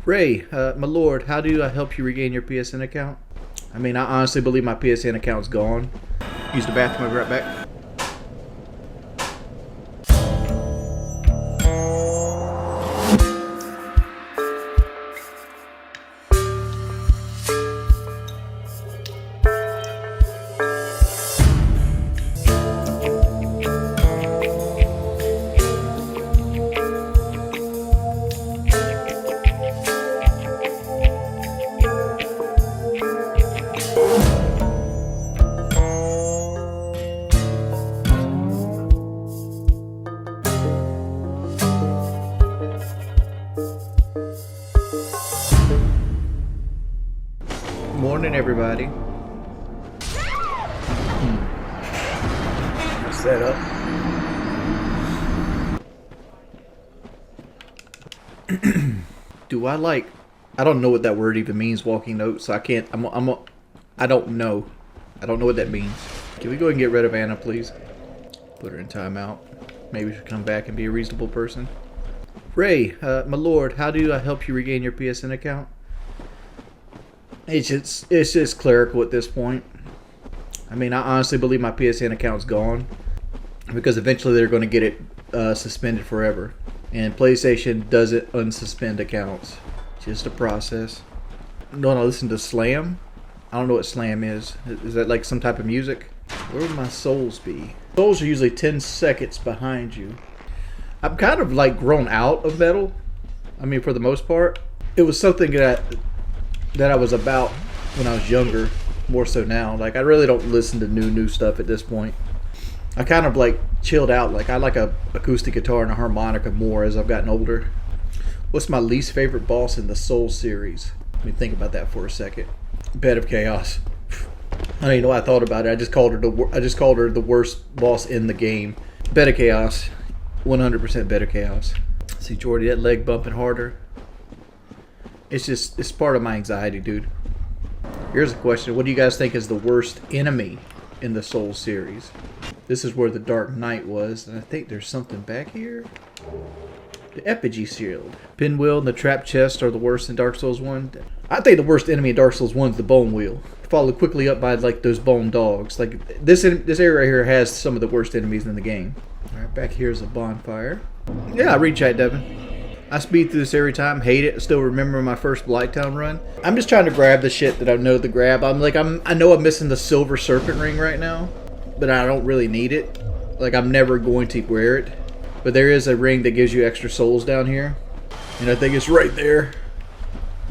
Ray, my lord, how do I help you regain your PSN account? I mean, I honestly believe my PSN account's gone. Use the bathroom, I'll be right back. Morning, everybody. Set up. Do I like? I don't know what that word even means. Walking notes. So I can't. I don't know. I don't know what that means. Can we go ahead and get rid of Anna, please? Put her in timeout. Maybe she'll come back and be a reasonable person. Ray, my lord, how do I help you regain your PSN account? It's just clerical at this point. I mean, I honestly believe my PSN account's gone because eventually they're going to get it suspended forever. And PlayStation doesn't unsuspend accounts. Just a process. No, listen to Slam. I don't know what Slam is. Is that like some type of music? Where would my souls be? Souls are usually 10 seconds behind you. I'm kind of like grown out of metal. I mean, for the most part. It was something that I was about when I was younger, more so now. Like, I really don't listen to new stuff at this point. I kind of like chilled out. Like, I like a acoustic guitar and a harmonica more as I've gotten older. What's my least favorite boss in the Soul series? Let me think about that for a second. Bed of Chaos. I don't even know why I thought about it. I just called her the worst boss in the game. Bed of Chaos. 100% Bed of Chaos. See, Jordy, that leg bumping harder. It's part of my anxiety, dude. Here's a question. What do you guys think is the worst enemy in the Soul series? This is where the Dark Knight was, and I think there's something back here. The Effigy Shield. Pinwheel and the Trap Chest are the worst in Dark Souls 1. I think the worst enemy in Dark Souls 1 is the Bone Wheel. Followed quickly up by like those bone dogs. Like this area right here has some of the worst enemies in the game. Alright, back here's a bonfire. Yeah, read chat, Devin. I speed through this every time, hate it. Still remember my first Blighttown run. I'm just trying to grab the shit that I know to grab. I know I'm missing the silver serpent ring right now, but I don't really need it. Like, I'm never going to wear it. But there is a ring that gives you extra souls down here, and I think it's right there.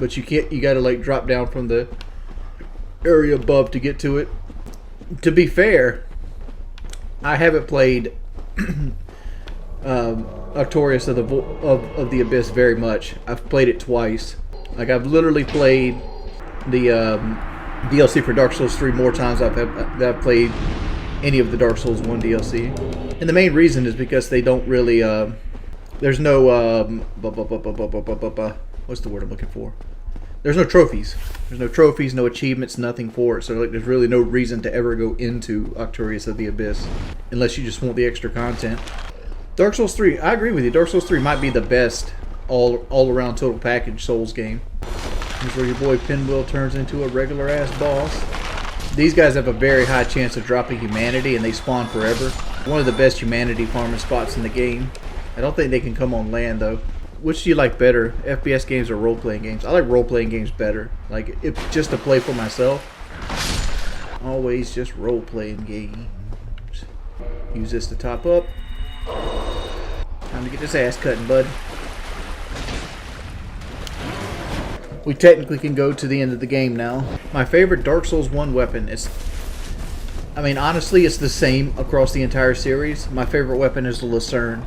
But you can't. You got to like drop down from the area above to get to it. To be fair, I haven't played Artorias of the Abyss very much. I've played it twice. Like, I've literally played the DLC for Dark Souls 3 more times than I've played any of the Dark Souls 1 DLC. And the main reason is because they don't really there's no what's the word I'm looking for? There's no trophies. There's no trophies, no achievements, nothing for it. So like, there's really no reason to ever go into Artorias of the Abyss unless you just want the extra content. Dark Souls 3, I agree with you. Dark Souls 3 might be the best all-around total package Souls game. Here's where your boy Pinwheel turns into a regular-ass boss. These guys have a very high chance of dropping humanity, and they spawn forever. One of the best humanity farming spots in the game. I don't think they can come on land, though. Which do you like better, FPS games or role-playing games? I like role-playing games better. Like, if just to play for myself. Always just role-playing games. Use this to top up. Time to get this ass cutting, bud. We technically can go to the end of the game now. My favorite Dark Souls 1 weapon is... I mean, honestly, it's the same across the entire series. My favorite weapon is the Lucerne.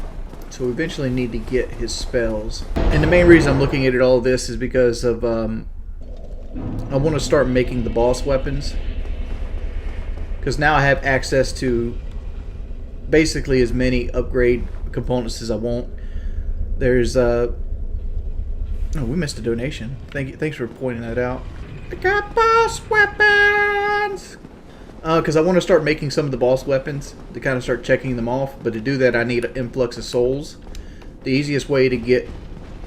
So we eventually need to get his spells. And the main reason I'm looking at all this is because of... I want to start making the boss weapons. Because now I have access to basically as many upgrade components as I want. There's oh, we missed a donation. Thanks for pointing that out. I got boss weapons. Because I want to start making some of the boss weapons to kind of start checking them off. But to do that, I need an influx of souls. The easiest way to get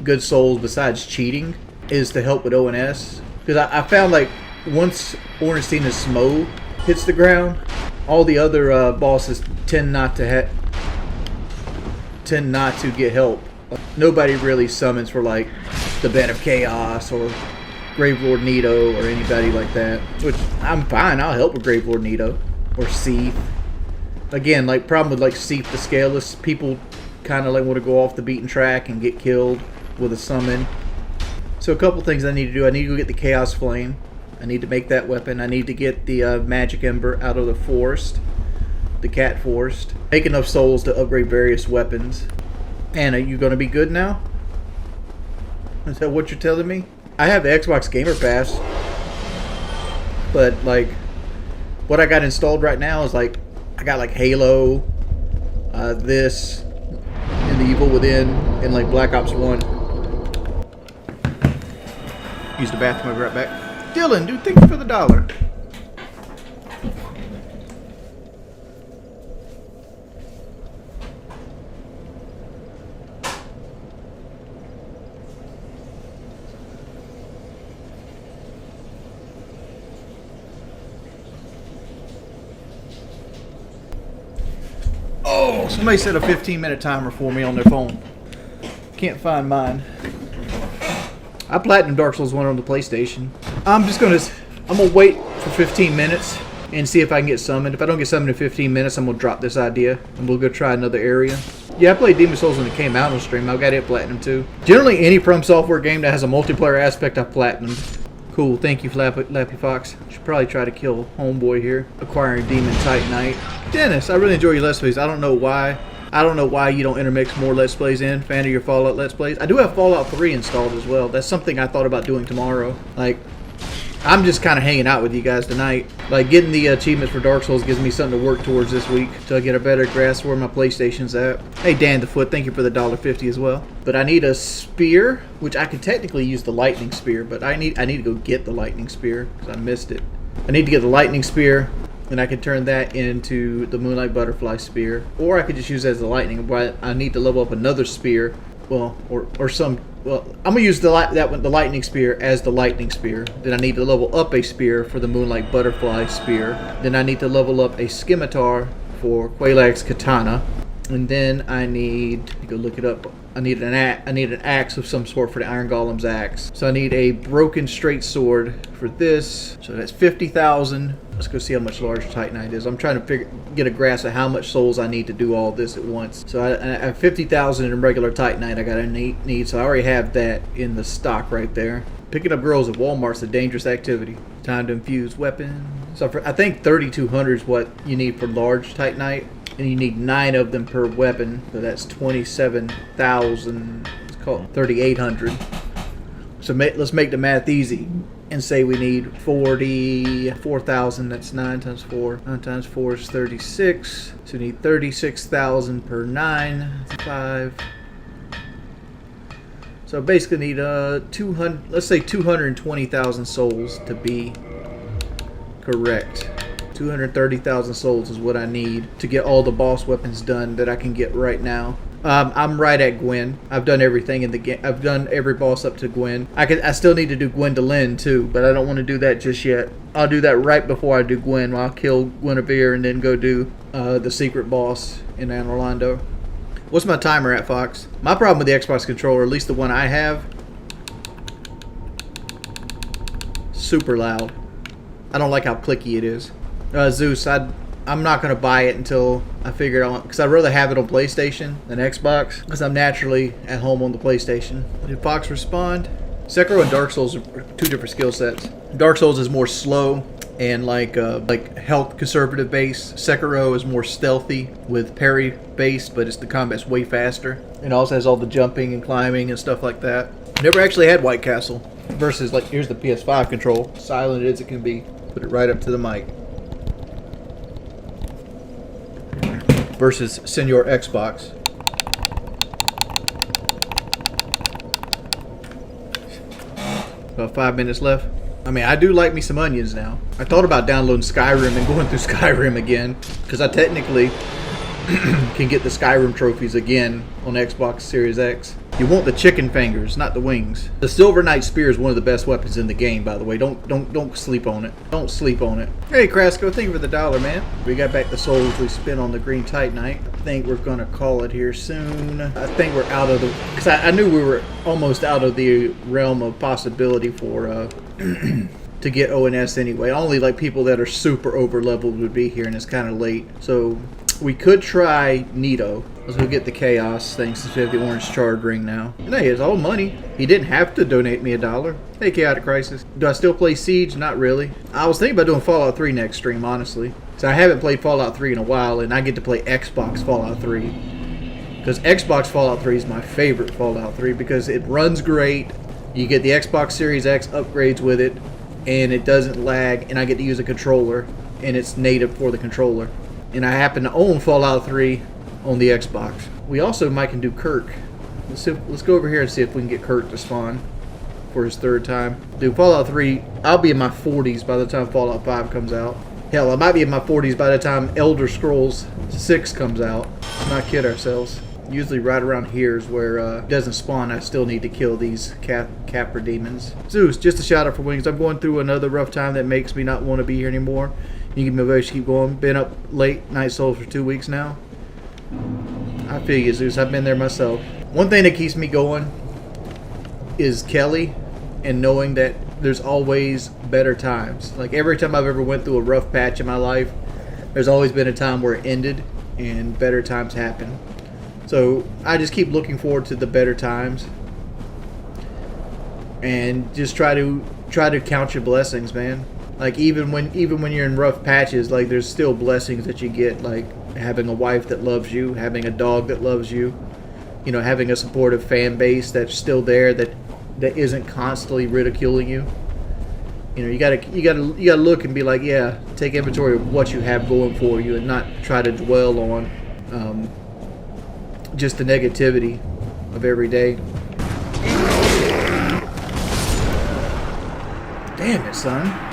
good souls besides cheating is to help with ONS. Because I found like once Ornstein's Smo hits the ground, all the other bosses tend not to get help. Nobody really summons for like the Bed of Chaos or Gravelord Nito or anybody like that. Which I'm fine. I'll help with Gravelord Nito or Seath. Again, like problem with like Seath the Scaleless, people kind of like want to go off the beaten track and get killed with a summon. So a couple things I need to do. I need to go get the Chaos Flame. I need to make that weapon. I need to get the Magic Ember out of the forest, the Cat Forest. Make enough souls to upgrade various weapons. And are you going to be good now? Is that what you're telling me? I have the Xbox Gamer Pass, but like what I got installed right now is like I got like Halo, this, and the Evil Within, and like Black Ops 1. Use the bathroom, I'll be right back. Dylan, dude, thank you for the $1. Oh, somebody set a 15-minute timer for me on their phone. Can't find mine. I platinum Dark Souls 1 on the PlayStation. I'm gonna wait for 15 minutes and see if I can get summoned. If I don't get summoned in 15 minutes, I'm gonna drop this idea and we'll go try another area. Yeah, I played Demon Souls when it came out on stream. I've got it platinum too. Generally, any From Software game that has a multiplayer aspect, I've platinumed. Cool, thank you, Lappy Fox. Should probably try to kill Homeboy here. Acquiring Demon Titanite. Dennis, I really enjoy your Let's Plays. I don't know why you don't intermix more Let's Plays in. Fan of your Fallout Let's Plays. I do have Fallout 3 installed as well. That's something I thought about doing tomorrow. Like, I'm just kind of hanging out with you guys tonight. Like, getting the achievements for Dark Souls gives me something to work towards this week till I get a better grasp where my PlayStation's at. Hey, Dan the Foot, thank you for the $1.50 as well. But I need a spear, which I could technically use the lightning spear, but I need to go get the lightning spear because I missed it. I need to get the lightning spear, and I can turn that into the Moonlight Butterfly spear, or I could just use it as the lightning. But I need to level up another spear. Well, I'm gonna use the lightning spear as the lightning spear. Then I need to level up a spear for the Moonlight Butterfly spear. Then I need to level up a scimitar for Quelaag's katana, and then I need to go look it up. I need an axe of some sort for the Iron Golem's axe. So I need a broken straight sword for this. So that's 50,000. Let's go see how much large Titanite is. I'm trying to get a grasp of how much souls I need to do all this at once. So I have 50,000 in regular Titanite I gotta need. So I already have that in the stock right there. Picking up girls at Walmart's a dangerous activity. Time to infuse weapons. So I think 3,200 is what you need for large Titanite. And you need 9 of them per weapon. So that's 27,000. Let's call it 3,800. So let's make the math easy and say we need 44,000. That's 9 times 4. 9 times 4 is 36. So we need 36,000 per 9. 5. So basically need 200. Let's say 220,000 souls to be correct. 230,000 souls is what I need to get all the boss weapons done that I can get right now. I'm right at Gwen. I've done everything in the game. I've done every boss up to Gwen. I still need to do Gwendolyn too, but I don't want to do that just yet. I'll do that right before I do Gwen. I'll kill Guinevere and then go do the secret boss in Anne Orlando. What's my timer at, Fox? My problem with the Xbox controller, at least the one I have, super loud. I don't like how clicky it is. Zeus, I'm not going to buy it until I figure it out, because I'd rather have it on PlayStation than Xbox, because I'm naturally at home on the PlayStation. Did Fox respond? Sekiro and Dark Souls are 2 different skill sets. Dark Souls is more slow and like health conservative base. Sekiro is more stealthy with parry base, but the combat's way faster. It also has all the jumping and climbing and stuff like that. Never actually had White Castle versus, like, here's the PS5 control. Silent as it can be. Put it right up to the mic. Versus Senor Xbox. About 5 minutes left. I mean, I do like me some onions now. I thought about downloading Skyrim and going through Skyrim again, because I technically can get the Skyrim trophies again on Xbox Series X. You want the chicken fingers, not the wings. The Silver Knight Spear is one of the best weapons in the game, by the way. Don't sleep on it. Don't sleep on it. Hey, Krasco, thank you for the $1, man. We got back the souls we spent on the Green Titanite. I think we're gonna call it here soon. I think we're out of the... Because I knew we were almost out of the realm of possibility for... to get ONS anyway. Only like people that are super over leveled would be here, and it's kind of late. So we could try Nito. Let's go get the Chaos thing since we have the orange charred ring now. And hey, it's all money. He didn't have to donate me $1. Hey, Chaotic Crisis. Do I still play Siege? Not really. I was thinking about doing Fallout 3 next stream, honestly. So I haven't played Fallout 3 in a while, and I get to play Xbox Fallout 3. Because Xbox Fallout 3 is my favorite Fallout 3 because it runs great. You get the Xbox Series X upgrades with it, and it doesn't lag, and I get to use a controller, and it's native for the controller. And I happen to own Fallout 3 on the Xbox. We also might can do Kirk. Let's go over here and see if we can get Kirk to spawn for his 3rd time. Dude, Fallout 3, I'll be in my 40s by the time Fallout 5 comes out. Hell, I might be in my 40s by the time Elder Scrolls 6 comes out. Let's not kid ourselves. Usually right around here is where it doesn't spawn. I still need to kill these Capra demons. Zeus, just a shout out for Wings. I'm going through another rough time that makes me not want to be here anymore. You give me a voice to keep going. Been up late night souls for 2 weeks now. I feel you, Zeus. I've been there myself. One thing that keeps me going is Kelly and knowing that there's always better times. Like every time I've ever went through a rough patch in my life, there's always been a time where it ended and better times happen. So I just keep looking forward to the better times and just try to count your blessings, man. Like even when you're in rough patches, like there's still blessings that you get, like having a wife that loves you, having a dog that loves you, you know, having a supportive fan base that's still there that isn't constantly ridiculing you. You know, you gotta look and be like, yeah, take inventory of what you have going for you and not try to dwell on just the negativity of every day. Damn it, son.